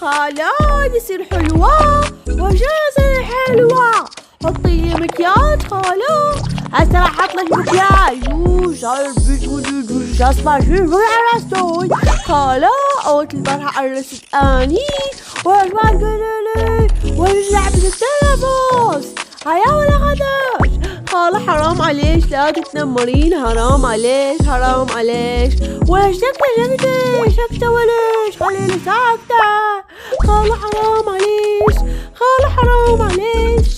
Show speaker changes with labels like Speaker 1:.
Speaker 1: خالة يصير حلوة وجازة حلوة. حطي مكياج خالة. هسه راح احط لك مكياج اصبح على راسي. خالة اول البارحة قرصت اني وما تقولي وين لعبة التلفوز هيا ولا غداش. خالة حرام عليش لا تتنمرين، حرام عليش حرام عليش. ولا سكتة وليش خليني ساكتة. خالة حرام عليش، خالة حرام عليش.